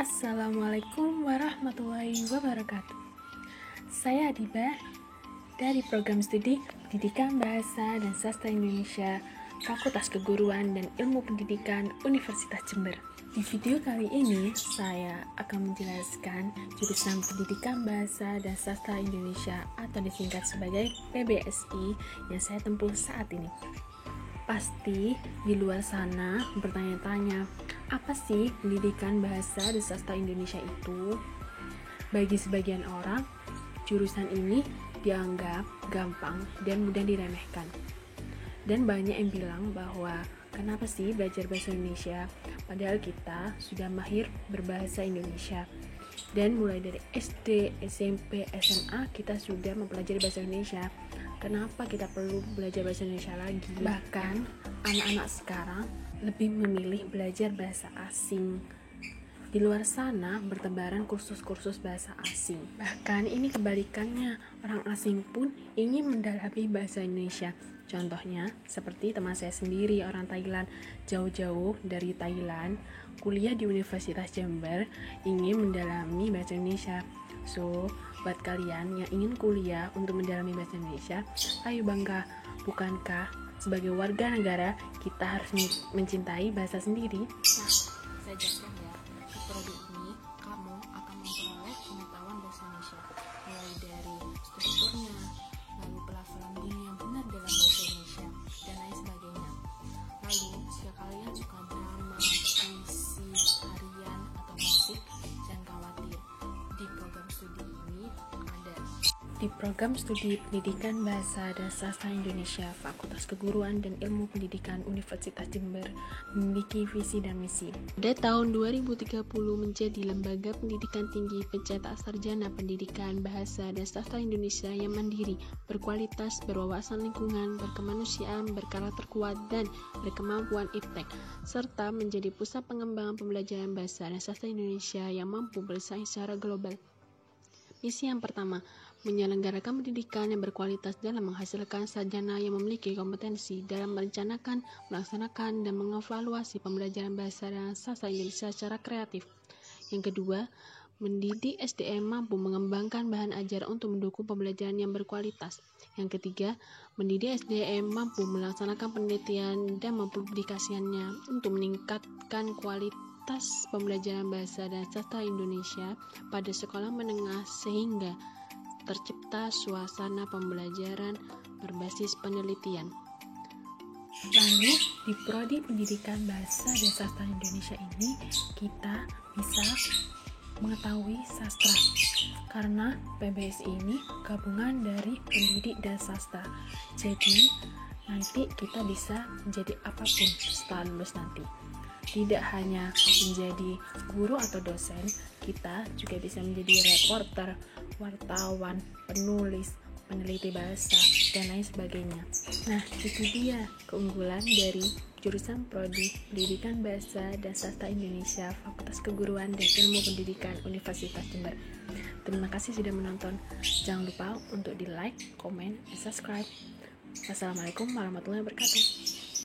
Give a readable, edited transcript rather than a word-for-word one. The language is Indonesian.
Assalamualaikum warahmatullahi wabarakatuh. Saya Adiba dari Program Studi Pendidikan Bahasa dan Sastra Indonesia, Fakultas Keguruan dan Ilmu Pendidikan Universitas Jember. Di video kali ini, saya akan menjelaskan jurusan Pendidikan Bahasa dan Sastra Indonesia atau disingkat sebagai PBSI yang saya tempuh saat ini. Pasti di luar sana bertanya-tanya, apa sih pendidikan bahasa dan sastra Indonesia itu? Bagi sebagian orang, jurusan ini dianggap gampang dan mudah diremehkan. Dan banyak yang bilang bahwa kenapa sih belajar bahasa Indonesia? Padahal kita sudah mahir berbahasa Indonesia. Dan mulai dari SD, SMP, SMA kita sudah mempelajari bahasa Indonesia. Kenapa kita perlu belajar bahasa Indonesia lagi? Bahkan anak-anak sekarang lebih memilih belajar bahasa asing. Di luar sana bertebaran kursus-kursus bahasa asing. Bahkan ini kebalikannya, orang asing pun ingin mendalami bahasa Indonesia. Contohnya seperti teman saya sendiri, orang Thailand, jauh-jauh dari Thailand, kuliah di Universitas Jember, ingin mendalami bahasa Indonesia. So, buat kalian yang ingin kuliah untuk mendalami bahasa Indonesia, ayo bangga, bukankah sebagai warga negara kita harus mencintai bahasa sendiri? Nah, saya jelaskan ya, di prodi ini kamu akan memperoleh pengetahuan bahasa Indonesia, mulai dari strukturnya, lalu pelafalan dini yang benar dalam bahasa Indonesia, dan lain sebagainya. Lalu, jika kalian suka drama, puisi, harian, atau musik, jangan khawatir, di program studi ini ada. Di Program Studi Pendidikan Bahasa dan Sastra Indonesia, Fakultas Keguruan dan Ilmu Pendidikan Universitas Jember memiliki visi dan misi. Pada tahun 2030 menjadi lembaga pendidikan tinggi pencetak sarjana pendidikan bahasa dan sastra Indonesia yang mandiri, berkualitas, berwawasan lingkungan, berkemanusiaan, berkarakter kuat, dan berkemampuan iptek, serta menjadi pusat pengembangan pembelajaran bahasa dan sastra Indonesia yang mampu bersaing secara global. Misi yang pertama, menyelenggarakan pendidikan yang berkualitas dalam menghasilkan sarjana yang memiliki kompetensi dalam merencanakan, melaksanakan, dan mengevaluasi pembelajaran bahasa dan sastra Indonesia secara kreatif. Yang kedua, mendidik SDM mampu mengembangkan bahan ajar untuk mendukung pembelajaran yang berkualitas. Yang ketiga, mendidik SDM mampu melaksanakan penelitian dan mempublikasikannya untuk meningkatkan kualitas pembelajaran bahasa dan sastra Indonesia pada sekolah menengah sehingga tercipta suasana pembelajaran berbasis penelitian. Lalu di Prodi Pendidikan Bahasa dan Sastra Indonesia ini kita bisa mengetahui sastra karena PBSI ini gabungan dari pendidik dan sastra. Jadi nanti kita bisa menjadi apapun setelah lulus nanti. Tidak hanya menjadi guru atau dosen, kita juga bisa menjadi reporter, wartawan, penulis, peneliti bahasa, dan lain sebagainya. Nah, itu dia keunggulan dari jurusan Prodi Pendidikan Bahasa dan Sastra Indonesia, Fakultas Keguruan dan Ilmu Pendidikan Universitas Jember. Terima kasih sudah menonton. Jangan lupa untuk di like, komen, dan subscribe. Wassalamualaikum warahmatullahi wabarakatuh.